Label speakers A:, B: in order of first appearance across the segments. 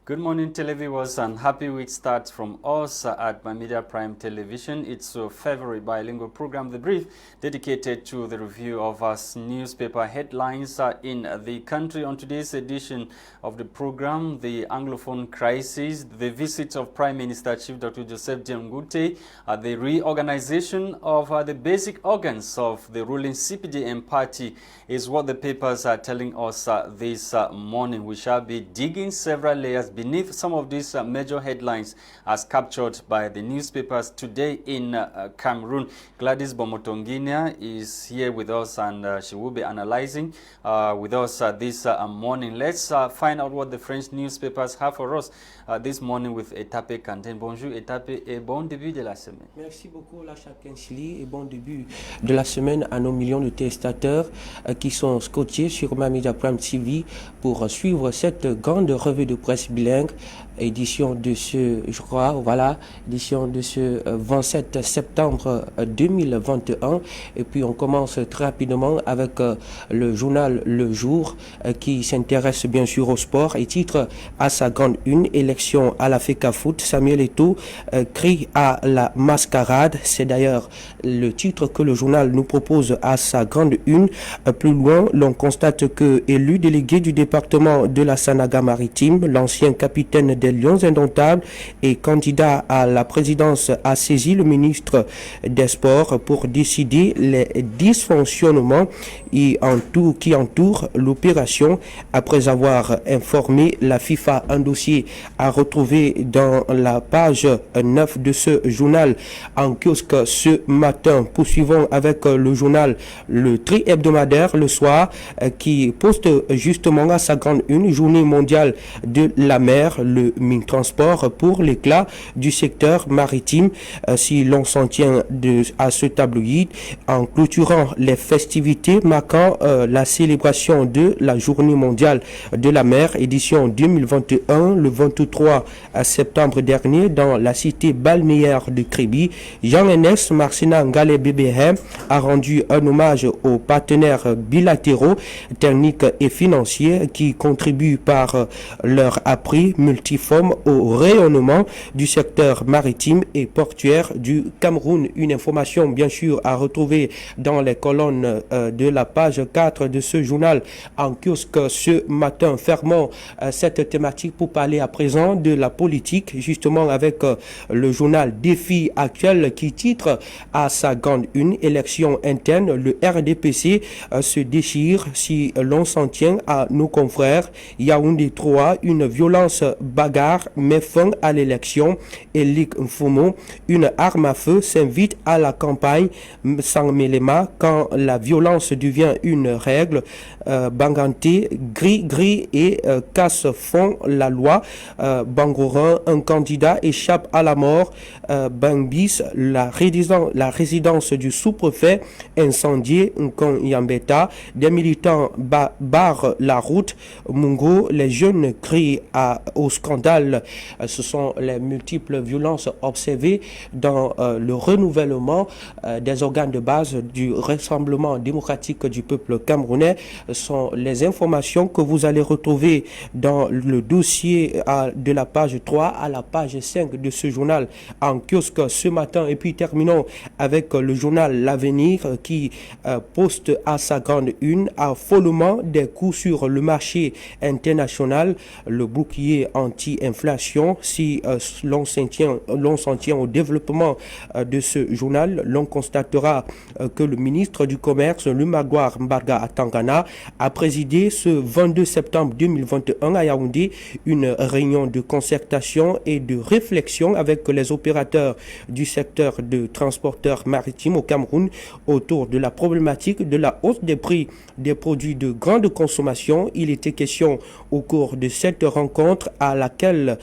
A: Good morning, televiewers, and happy week starts from us at My Media Prime Television. It's a February bilingual program, The Brief, dedicated to the review of us newspaper headlines in the country. On today's edition of the program, the Anglophone crisis, the visit of Prime Minister Chief Dr. Joseph Diengute, the reorganization of the basic organs of the ruling CPDM party is what the papers are telling us this morning. We shall be digging several layers beneath some of these major headlines as captured by the newspapers today in Cameroon. Gladys Bomotonginia is here with us, and she will be analyzing with us this morning. Let's find out what the French newspapers have for us this morning with Etape Kanten. Bonjour Etape et bon début de la semaine.
B: Merci beaucoup Lachak Kensili et bon début de la semaine à nos millions de téléspectateurs qui sont scotchés sur Ma Media Prime TV pour suivre cette grande revue de presse bilingue, édition de ce 27 septembre 2021. Et puis on commence très rapidement avec le journal Le Jour qui s'intéresse bien sûr au sport et titre à sa grande une: élection à la FECAFOOT, Samuel Eto'o crie à la mascarade. C'est d'ailleurs le titre que le journal nous propose à sa grande une. Plus loin, l'on constate que élu délégué du département de la Sanaga-Maritime, l'ancien capitaine des Lions Indomptables et candidat à la présidence a saisi le ministre des Sports pour décider les dysfonctionnements qui entourent l'opération. Après avoir informé la FIFA, un dossier à retrouver dans la page 9 de ce journal en kiosque ce matin. Poursuivons avec le journal Le Tri hebdomadaire le soir qui poste justement à sa grande une: journée mondiale de la mer, le Mintransport pour l'éclat du secteur maritime. Si l'on s'en tient à ce tabloïd, en clôturant les festivités marquant la célébration de la journée mondiale de la mer édition 2021 le 23 septembre dernier dans la cité balnéaire de Kribi, Jean-Ernest Marcena Ngale BBM a rendu un hommage aux partenaires bilatéraux, techniques et financiers qui contribuent par leur appui multiforme au rayonnement du secteur maritime et portuaire du Cameroun. Une information bien sûr à retrouver dans les colonnes de la page 4 de ce journal en kiosque ce matin. Fermons cette thématique pour parler à présent de la politique, justement avec le journal Défi Actuel qui titre à sa grande une: élection interne, le RDPC se déchire. Si l'on s'en tient à nos confrères, Yaoundé 3, une violence bagarre met fin à l'élection. Elik Mfumo, une arme à feu, s'invite à la campagne sans Mélema quand la violence devient une règle. Banganté, gris et casse-fond la loi. Bangoran, un candidat échappe à la mort. Bangbis, la résidence du sous-préfet incendiée. Nkonyambeta, des militants barrent la route. Mungo, les jeunes crient au scandale. Ce sont les multiples violences observées dans le renouvellement des organes de base du Rassemblement démocratique du peuple camerounais. Ce sont les informations que vous allez retrouver dans le dossier de la page 3 à la page 5 de ce journal en kiosque ce matin. Et puis terminons avec le journal L'Avenir qui poste à sa grande une: affolement des coûts sur le marché international, le bouclier anti-inflation. Si l'on s'en tient au développement de ce journal, l'on constatera que le ministre du Commerce, Lumagwar Mbarga Atangana, a présidé ce 22 septembre 2021 à Yaoundé une réunion de concertation et de réflexion avec les opérateurs du secteur de transporteurs maritimes au Cameroun autour de la problématique de la hausse des prix des produits de grande consommation. Il était question au cours de cette rencontre à laquelle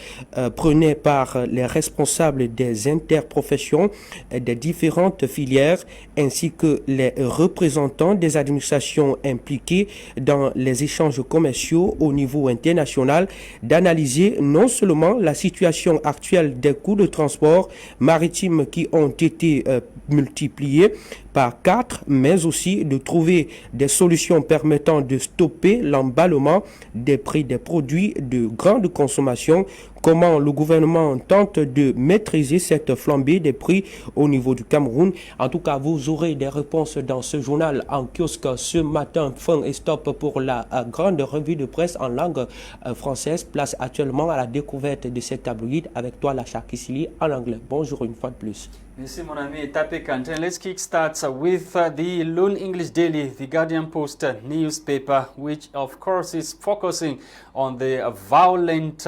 B: prenaient part les responsables des interprofessions des différentes filières ainsi que les représentants des administrations impliquées dans les échanges commerciaux au niveau international, d'analyser non seulement la situation actuelle des coûts de transport maritime qui ont été multiplier par 4, mais aussi de trouver des solutions permettant de stopper l'emballement des prix des produits de grande consommation. Comment le gouvernement tente de maîtriser cette flambée des prix au niveau du Cameroun. En tout cas, vous aurez des réponses dans ce journal en kiosque ce matin. Fin et stop pour la grande revue de presse en langue française. Place actuellement à la découverte de cette tabloïd avec toi, Lacha Kisili, en anglais. Bonjour une fois de plus.
A: Merci mon ami Tape Kanten. Let's kick start with the Lone English Daily, the Guardian Post newspaper, which of course is focusing on the violent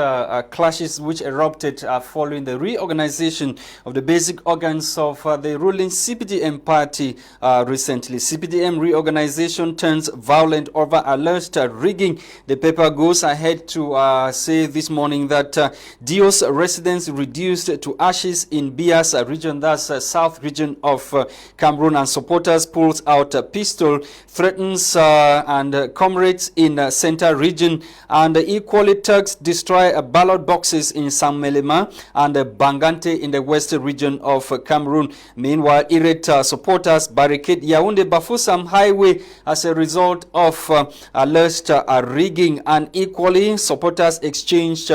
A: clashes which erupted following the reorganization of the basic organs of the ruling CPDM party recently. CPDM reorganization turns violent over alleged rigging. The paper goes ahead to say this morning that Dios residents reduced to ashes in Bias region, that's south region of Cameroon, and supporters pulls out a pistol, threatens and comrades in center region, and equally Turks destroy ballot boxes in Samelema and Bangante in the western region of Cameroon. Meanwhile, irate supporters barricade Yaoundé Bafoussam highway as a result of alleged rigging, and equally supporters exchanged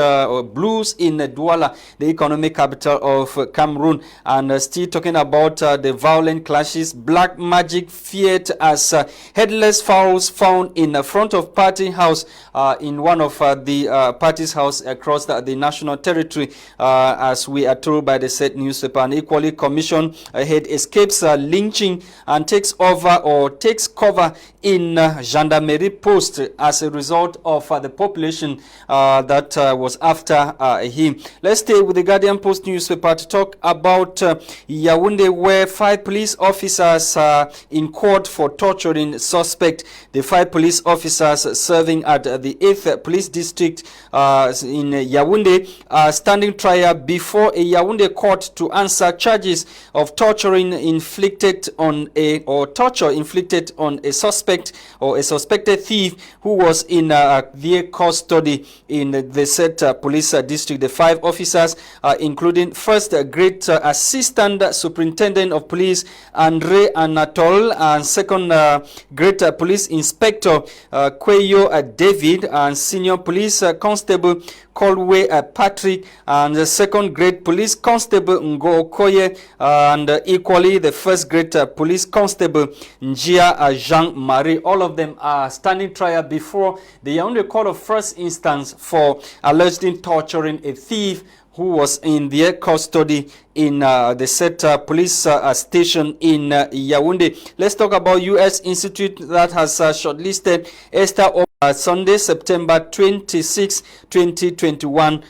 A: blues in Douala, the economic capital of Cameroon. And still talking about the violent clashes, black magic feared as headless fowls found in front of party house in one of the party's house across the national territory, as we are told by the said newspaper. And equally, commission head escapes lynching and takes cover in gendarmerie post as a result of the population that was after him. Let's stay with the Guardian Post newspaper to talk about Yaoundé, where 5 police officers are in court for torturing suspect. The 5 police officers serving at the 8th Police District in Yaoundé are standing trial before a Yaoundé court to answer charges of torture inflicted on a suspect or a suspected thief who was in their custody in the said police district. The 5 officers, including first grade assistant superintendent of police Andre Anatole, and second grade police inspector Kweyo David, and senior police constable Colway Patrick, and the second grade police constable Ngo Okoye, and equally the first grade police constable Njia Jean-Marie. All of them are standing trial before the Yaoundé Court of First Instance for allegedly torturing a thief who was in their custody in the said police station in Yaoundé. Let's talk about U.S. Institute that has shortlisted Esther Sunday, September 26, 2021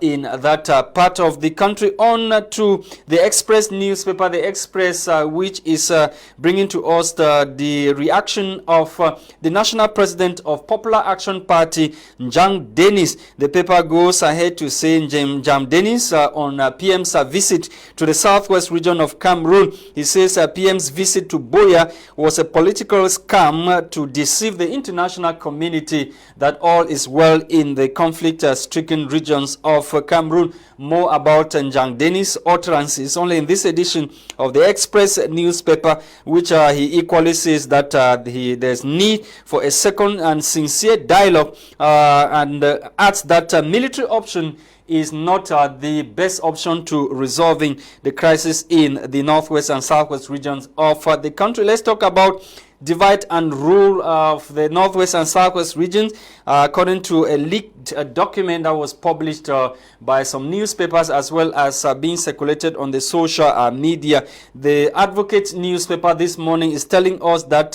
A: in that part of the country. On to the Express newspaper, the Express which is bringing to us the reaction of the national president of Popular Action Party, Njang Dennis. The paper goes ahead to say Njang Dennis on PM's visit to the southwest region of Cameroon. He says PM's visit to Boya was a political scam to deceive the international community that all is well in the conflict-stricken regions of Cameroon. More about Njang Dennis' utterances only in this edition of the Express newspaper, which he equally says that there's need for a second and sincere dialogue, and adds that military option is not the best option to resolving the crisis in the northwest and southwest regions of the country. Let's talk about divide and rule of the northwest and southwest regions. According to a leaked document that was published by some newspapers as well as being circulated on the social media, the Advocate newspaper this morning is telling us that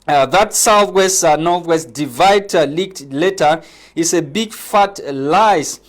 A: that southwest northwest divide leaked letter is a big fat lies.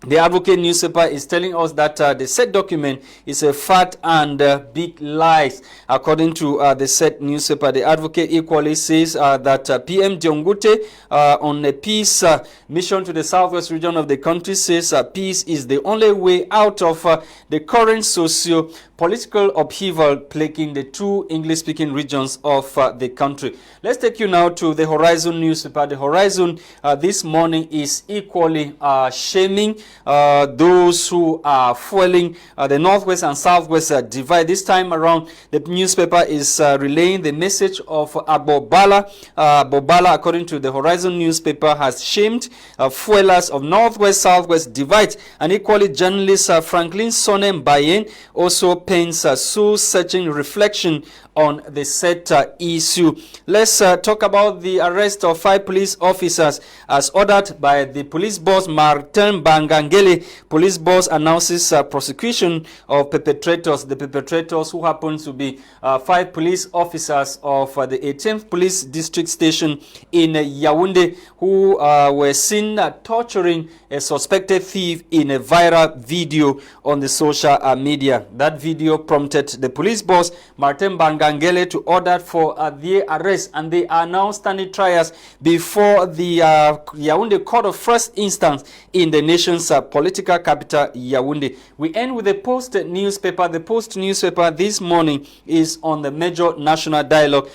A: The Advocate newspaper is telling us that the said document is a fat and big lies. According to the said newspaper, the Advocate equally says that PM Diongute on a peace mission to the southwest region of the country says peace is the only way out of the current socio-political political upheaval plaguing the two English-speaking regions of the country. Let's take you now to the Horizon newspaper. The Horizon this morning is equally shaming those who are fueling the Northwest and Southwest divide. This time around, the newspaper is relaying the message of Bobala. Bobala, according to the Horizon newspaper, has shamed fuelers of Northwest-Southwest divide. And equally, journalist Franklin Sonem Bayen also paints a soul-searching reflection on the said issue. Let's talk about the arrest of 5 police officers as ordered by the police boss Martin Bangangele. Police boss announces prosecution of perpetrators. The perpetrators, who happen to be 5 police officers of the 18th Police District Station in Yaoundé, who were seen torturing a suspected thief in a viral video on the social media. That video prompted the police boss Martin Bangangele to order for their arrest, and they are now standing trials before the Yaoundé Court of First Instance in the nation's political capital, Yaoundé. We end with the Post newspaper. The Post newspaper this morning is on the major national dialogue,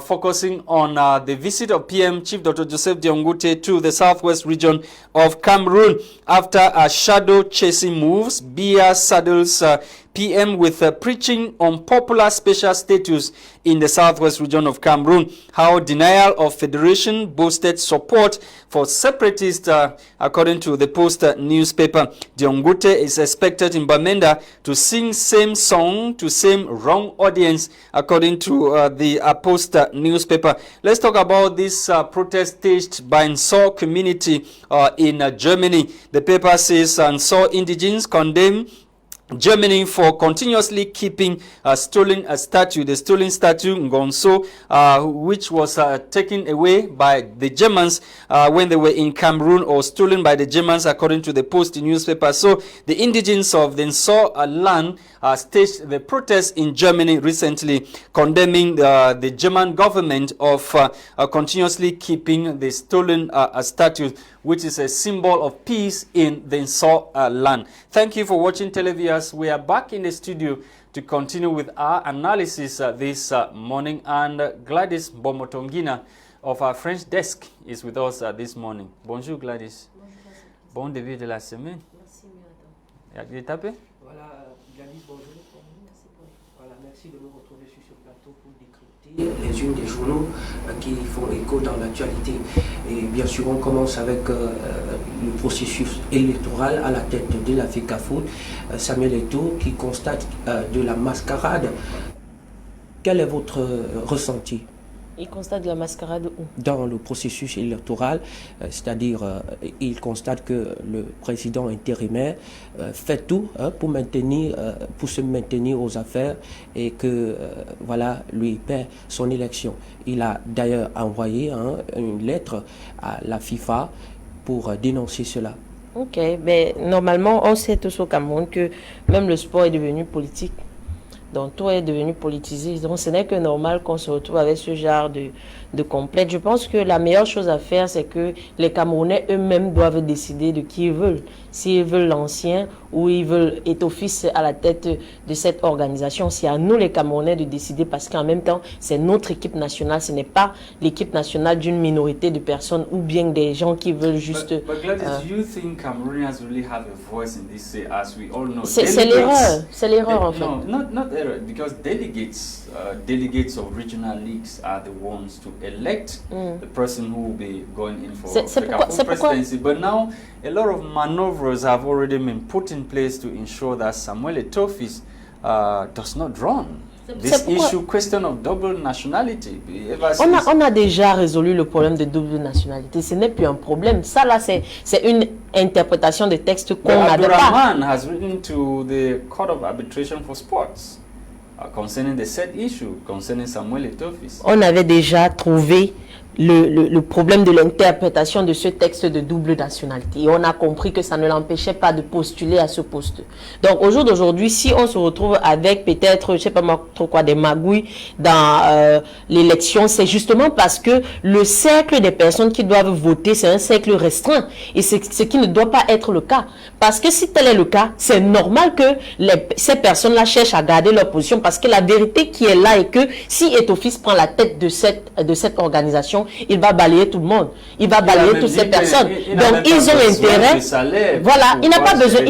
A: focusing on the visit of PM Chief Dr. Joseph Diongute to the southwest region of Cameroon. After shadow chasing moves, Biya saddles PM with preaching on popular special status in the southwest region of Cameroon. How denial of federation boosted support for separatists, according to the Post newspaper. Diongute is expected in Bamenda to sing same song to same wrong audience, according to the Post newspaper. Let's talk about this protest staged by Nso community in Germany. The paper says Nso indigenes condemn Germany for continuously keeping the stolen statue Ngonso, which was taken away by the Germans when they were in Cameroon, or stolen by the Germans, according to the Post newspaper. So the indigenes of the Nso land staged the protest in Germany recently, condemning the German government of continuously keeping the stolen statue, which is a symbol of peace in the Nso land. Thank you for watching television. We are back in the studio to continue with our analysis this morning, and Gladys Bomotongina of our French desk is with us this morning. Bonjour Gladys. Bon début de la semaine. Merci.
B: Voilà, Gladys, bonjour. Voilà, merci de nous retrouver sur ce plateau pour décrypter les unes des journaux qui font écho dans l'actualité. Et bien sûr, on commence avec le processus électoral à la tête de la FECAFOOT, Samuel Eto'o, qui constate de la mascarade. Quel est votre ressenti?
C: Il constate de la mascarade où? Dans
B: le processus électoral, c'est-à-dire il constate que le président intérimaire fait tout pour se maintenir aux affaires et que voilà, lui perd son élection. Il a d'ailleurs envoyé une lettre à la FIFA pour dénoncer cela.
C: Ok, mais normalement on sait tous au Cameroun que même le sport est devenu politique. Donc tout est devenu politisé. Donc ce n'est que normal qu'on se retrouve avec ce genre de complète. Je pense que la meilleure chose à faire, c'est que les Camerounais eux-mêmes doivent décider de qui ils veulent. S'ils veulent l'ancien ou ils veulent Eto'o à la tête de cette organisation. C'est à nous les Camerounais de décider, parce qu'en même temps, c'est notre équipe nationale. Ce n'est pas l'équipe nationale d'une minorité de personnes ou bien des gens qui veulent juste...
A: But Gladys, do you think Cameroonians really have a voice in this, as we all know?
C: C'est l'erreur. C'est l'erreur en fait.
A: No, not error, because delegates of regional leagues are the ones to elect the person who will be going in for the presidency. But now, a lot of maneuvers have already been put in place to ensure that Samuel Eto'o does not run. This question of double nationality.
C: On a déjà résolu le problème de double nationalité. Ce n'est plus un problème. Ça là, c'est une interprétation des textes qu'on n'avait pas.
A: Abdurrahman has written to the Court of Arbitration for Sports concerning the said issue concerning Samuel Eto'o.
C: On avait déjà trouvé le problème de l'interprétation de ce texte de double nationalité. Et on a compris que ça ne l'empêchait pas de postuler à ce poste. Donc au jour d'aujourd'hui, si on se retrouve avec peut-être, je sais pas moi, trop quoi, des magouilles dans l'élection, c'est justement parce que le cercle des personnes qui doivent voter, c'est un cercle restreint. Et c'est ce qui ne doit pas être le cas. Parce que si tel est le cas, c'est normal que ces personnes-là cherchent à garder leur position, parce que la vérité qui est là est que si Eto'o-Fils prend la tête de cette organisation, il va balayer tout le monde. Il va balayer toutes ces personnes. Donc, ils ont intérêt. Voilà, il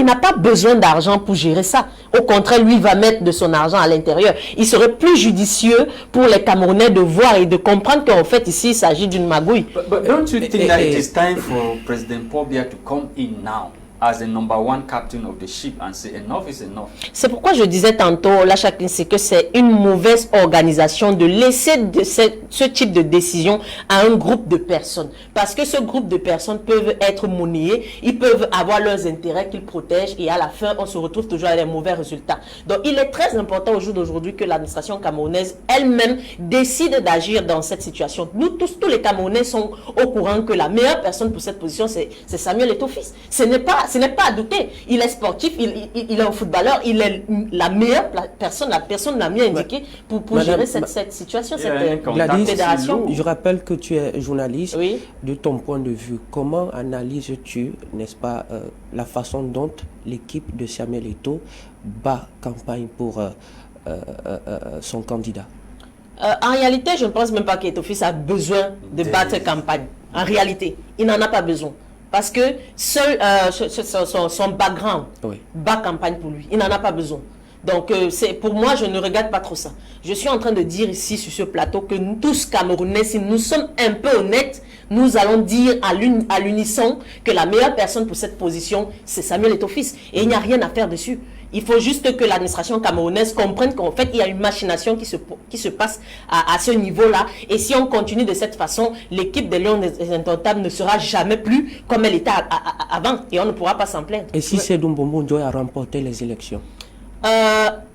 C: n'a pas besoin d'argent pour gérer ça. Au contraire, lui, il va mettre de son argent à l'intérieur. Il serait plus judicieux pour les Camerounais de voir et de comprendre qu'en fait, ici, il s'agit d'une magouille.
A: But don't you think that it is time for President Paul Biya to come in now as the #1 captain of the ship and say enough is enough?
C: C'est pourquoi je disais tantôt, là, chacun, c'est que c'est une mauvaise organisation de laisser ce type de décision à un groupe de personnes. Parce que ce groupe de personnes peuvent être monnayés, ils peuvent avoir leurs intérêts qu'ils protègent et à la fin, on se retrouve toujours avec des mauvais résultats. Donc, il est très important au jour d'aujourd'hui que l'administration camerounaise elle-même décide d'agir dans cette situation. Nous tous les Camerounais sont au courant que la meilleure personne pour cette position, c'est Samuel Eto'o-Fils. Ce n'est pas à douter. Il est sportif, il est un footballeur, il est la meilleure personne, la personne la mieux indiquée pour gérer cette situation, cette fédération.
B: Je rappelle que tu es journaliste.
C: Oui.
B: De ton point de vue, comment analyses-tu, n'est-ce pas, la façon dont l'équipe de Samuel Eto'o bat campagne pour son candidat?
C: En réalité, je ne pense même pas qu'Eto'o-Fils a besoin de battre campagne. En réalité, il n'en a pas besoin. Parce que seul son background bat campagne pour lui. Il n'en a pas besoin. Donc, pour moi, je ne regarde pas trop ça. Je suis en train de dire ici, sur ce plateau, que nous tous Camerounais, si nous sommes un peu honnêtes, nous allons dire à l'unisson que la meilleure personne pour cette position, c'est Samuel Eto'o-Fils. Et il n'y a rien à faire dessus. Il faut juste que l'administration camerounaise comprenne qu'en fait, il y a une machination qui se passe à ce niveau-là. Et si on continue de cette façon, l'équipe des Lions Indomptables ne sera jamais plus comme elle était avant. Et on ne pourra pas s'en plaindre.
B: Et si c'est Mbombo Ndoye a remporté les élections?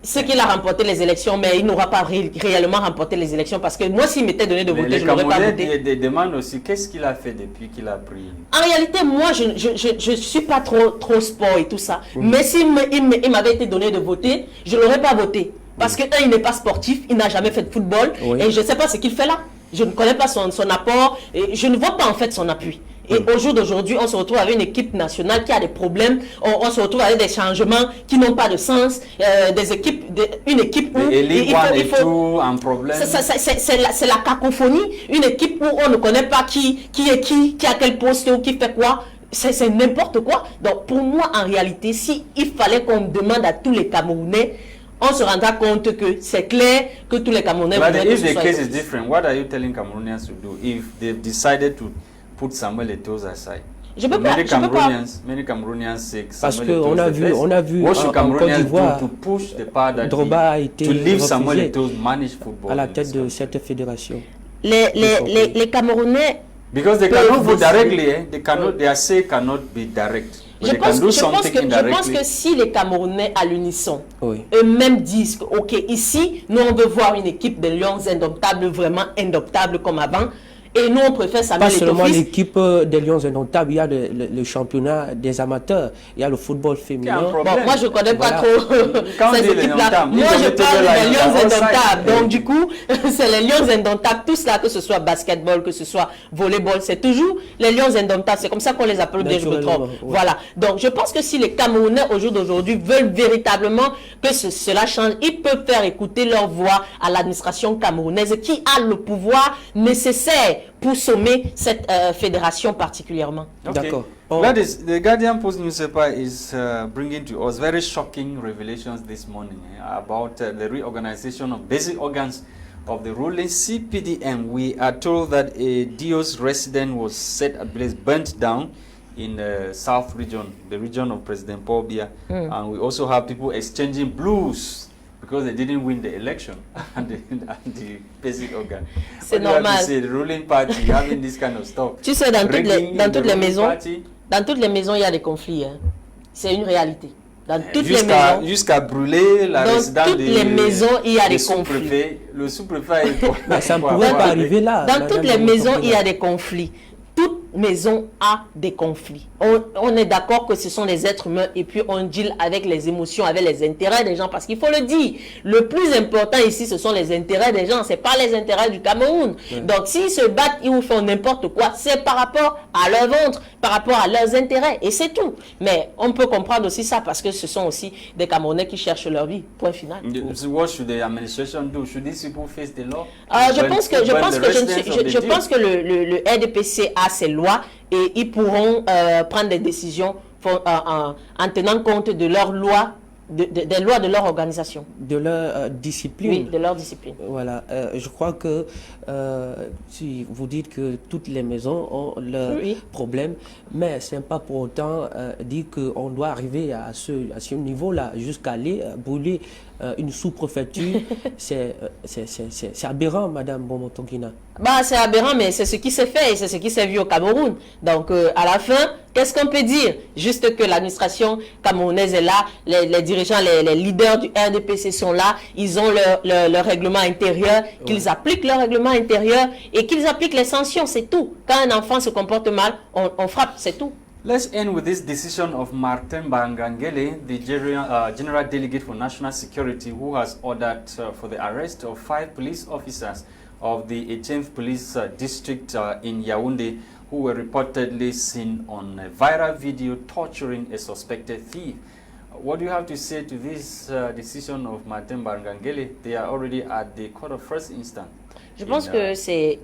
C: C'est qu'il a remporté les élections, mais il n'aura pas réellement remporté les élections, parce que moi, s'il m'était donné de voter, je n'aurais pas voté.
A: Des demandes aussi, qu'est-ce qu'il a fait depuis qu'il a pris?
C: En réalité, moi, je ne suis pas trop sport et tout ça, mais s'il m'avait été donné de voter, je ne l'aurais pas voté. Parce que il n'est pas sportif, il n'a jamais fait de football, et je ne sais pas ce qu'il fait là. Je ne connais pas son apport, et je ne vois pas en fait son appui. Et au jour d'aujourd'hui, on se retrouve avec une équipe nationale qui a des problèmes. On se retrouve avec des changements qui n'ont pas de sens. Une équipe où
A: il faut un problème.
C: C'est la cacophonie. Une équipe où on ne connaît pas qui est qui a quel poste ou qui fait quoi. C'est n'importe quoi. Donc pour moi, en réalité, si il fallait qu'on demande à tous les Camerounais, on se rendra compte que c'est clair que tous les Camerounais...
A: But if the case is different, what are you telling Cameroonians to do if they've decided to put Samuel Eto'o aside? Many Cameroonians say
B: parce qu'on a vu en Côte d'Ivoire, Drogba a été refusé à la tête de cette fédération.
C: Les Camerounais...
A: Because they cannot vote directly, their say cannot be direct.
C: Je pense que si les Camerounais à l'unisson eux-mêmes disent que, ok, ici, nous on veut voir une équipe de Lions Indomptables vraiment indomptable comme avant, et nous on préfère Samuel Eto'o-Fils.
B: Pas seulement l'équipe des Lions Indomptables, il y a le championnat des amateurs, il y a le football féminin.
C: Bon, moi je ne connais pas trop ces équipes-là. Moi je parle des Lions Indomptables. Donc du coup, c'est les Lions Indomptables, tout cela, que ce soit basketball, que ce soit volleyball, c'est toujours les Lions Indomptables. C'est comme ça qu'on les appelle, bien je me trompe. Voilà. Donc je pense que si les Camerounais au jour d'aujourd'hui veulent véritablement que cela change, ils peuvent faire écouter leur voix à l'administration camerounaise qui a le pouvoir nécessaire pour sommer cette fédération particulièrement.
A: Okay. D'accord. The Guardian Post newspaper is bringing to us very shocking revelations this morning about the reorganization of basic organs of the ruling CPDM. We are told that a Dios resident was set at place, burnt down in the South region, the region of President Paul Biya. And we also have people exchanging blues because they didn't win the election and the basic organ.
C: C'est normal.
A: The ruling party having this kind of stuff.
C: Tu sais, dans toutes les maisons, il y a des conflits. Hein. C'est une réalité. Dans toutes les maisons.
A: Jusqu'à brûler la résidence.
C: Dans toutes les maisons, il y a des conflits.
A: Le sous-préfet est...
B: Ça ne pourrait pas arriver là.
C: Dans toutes les maisons, il y a des conflits. Toute maison a des conflits. On est d'accord que ce sont les êtres humains et puis on deal avec les émotions, avec les intérêts des gens, parce qu'il faut le dire, le plus important ici, ce sont les intérêts des gens, c'est pas les intérêts du Cameroun. Donc s'ils se battent, ils font n'importe quoi, c'est par rapport à leur ventre, par rapport à leurs intérêts, et c'est tout. Mais on peut comprendre aussi ça, parce que ce sont aussi des Camerounais qui cherchent leur vie, point final.
A: What should the administration do? Should these people face the law?
C: Je pense que le RDPC a ses lois et ils pourront prendre des décisions en tenant compte de leurs lois, des lois de leur organisation.
B: De leur discipline.
C: Oui, de leur discipline.
B: Voilà. Je crois que si vous dites que toutes les maisons ont leurs problèmes, mais ce n'est pas pour autant dire qu'on doit arriver à ce niveau-là, jusqu'à aller brûler une sous-préfecture. C'est aberrant, Madame Bomontongina.
C: Bah, c'est aberrant, mais c'est ce qui s'est fait et c'est ce qui s'est vu au Cameroun. Donc, à la fin, qu'est-ce qu'on peut dire? Juste que l'administration camerounaise est là, les dirigeants, les leaders du RDPC sont là, ils ont leur règlement intérieur, qu'ils appliquent leur règlement intérieur et qu'ils appliquent les sanctions, c'est tout. Quand un enfant se comporte mal, on frappe, c'est tout.
A: Let's end with this decision of Martin Bangangele, the General Delegate for National Security, who has ordered for the arrest of 5 police officers of the 18th Police District in Yaoundé, who were reportedly seen on a viral video torturing a suspected thief. What do you have to say to this decision of Martin Bangangele? They are already at the court of first instance.
C: Je pense que c'est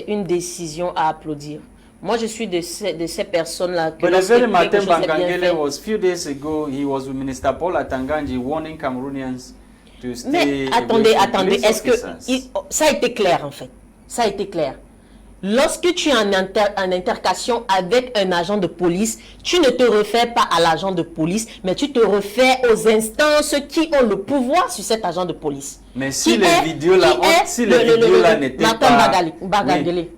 C: une décision à applaudir. Moi, je suis de ces personnes-là.
A: But the very Martin Bangangele was few days ago, he was with Minister Paul Atanganji warning Cameroonians to stay.
C: Mais attendez, est-ce que ça a été clair en fait? Ça a été clair. Lorsque tu es en intercation avec un agent de police, tu ne te refais pas à l'agent de police, mais tu te refais aux instances qui ont le pouvoir sur cet agent de police.
A: Mais si les vidéos là, n'étaient pas,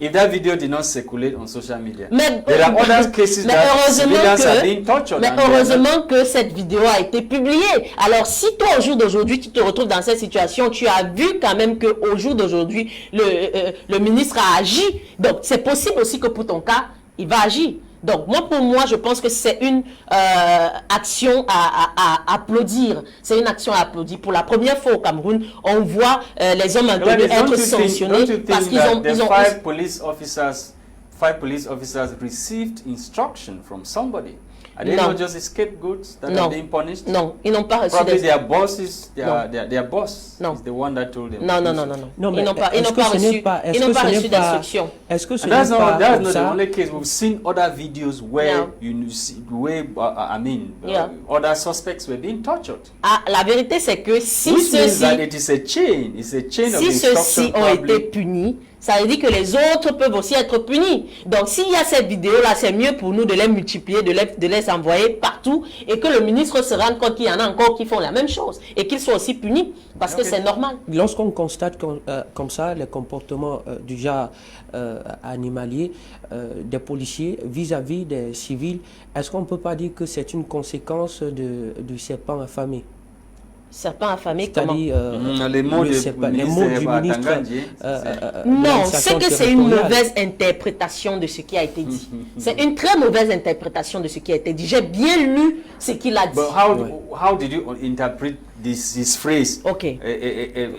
A: if that video did not circulate on social media, there are other cases that civilians are being tortured.
C: Mais heureusement que cette vidéo a été publiée. Alors si toi au jour d'aujourd'hui tu te retrouves dans cette situation, tu as vu quand même que au jour d'aujourd'hui le ministre a agi. Donc c'est possible aussi que pour ton cas il va agir. Donc, pour moi, je pense que c'est une action à applaudir. C'est une action à applaudir. Pour la première fois au Cameroun, on voit les hommes inconnus être sanctionnés parce qu'ils ont...
A: Five police officers received instruction from somebody. Are they not just scapegoats that are being punished?
C: Non, ils n'ont pas reçu
A: Probably their bosses, their boss is the one that told them.
C: Non, ils n'ont pas reçu d'instruction.
B: Est-ce que ce n'est pas
A: that's not the only case. We've seen other videos where other suspects were being tortured.
C: Ah, la vérité c'est que si ceux-ci ont été punis, ça veut dire que les autres peuvent aussi être punis. Donc, s'il y a cette vidéo-là, c'est mieux pour nous de les multiplier, de les envoyer partout et que le ministre se rende compte qu'il y en a encore qui font la même chose et qu'ils soient aussi punis parce que c'est normal.
B: Lorsqu'on constate comme ça les comportements du genre animalier des policiers vis-à-vis des civils, est-ce qu'on ne peut pas dire que c'est une conséquence du serpent affamé?
C: Serpent affamé, comment?
A: Les mots du ministre.
C: Non, c'est que c'est une mauvaise interprétation de ce qui a été dit. C'est une très mauvaise interprétation de ce qui a été dit. J'ai bien lu ce qu'il a dit.
A: But how did you interpret this phrase?
C: Ok.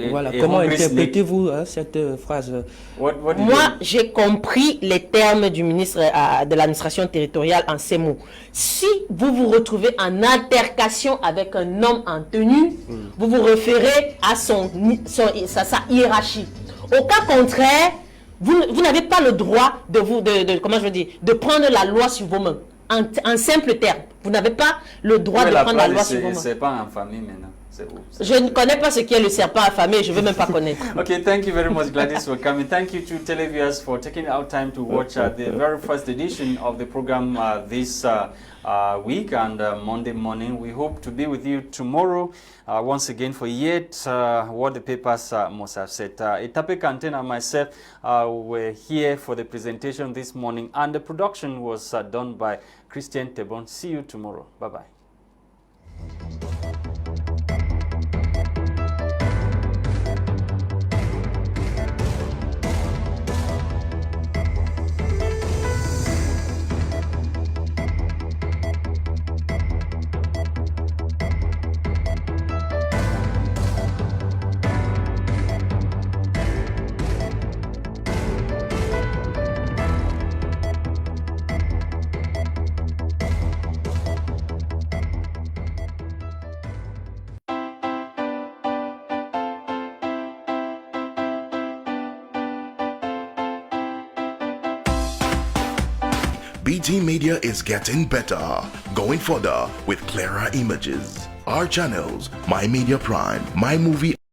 B: Voilà. Comment interprétez-vous cette phrase?
C: Moi, j'ai compris les termes du ministre de l'administration territoriale en ces mots. Si vous vous retrouvez en altercation avec un homme en tenue, vous vous référez à sa hiérarchie. Au cas contraire, vous n'avez pas le droit de prendre la loi sur vos mains. En simple terme, vous n'avez pas le droit de prendre la loi sur vos mains.
A: C'est pas en famille maintenant.
C: Je ne connais pas ce qu'est le serpent affamé, je ne veux même pas connaître.
A: Okay, thank you very much, Gladys, for coming. Thank you to televiewers for taking out time to watch the very first edition of the program this week and Monday morning. We hope to be with you tomorrow once again for yet what the papers must have said. Etape Kanten and myself were here for the presentation this morning, and the production was done by Christian Tebon. See you tomorrow. Bye-bye.
D: BT Media is getting better, going further with clearer images. Our channels, My Media Prime, My Movie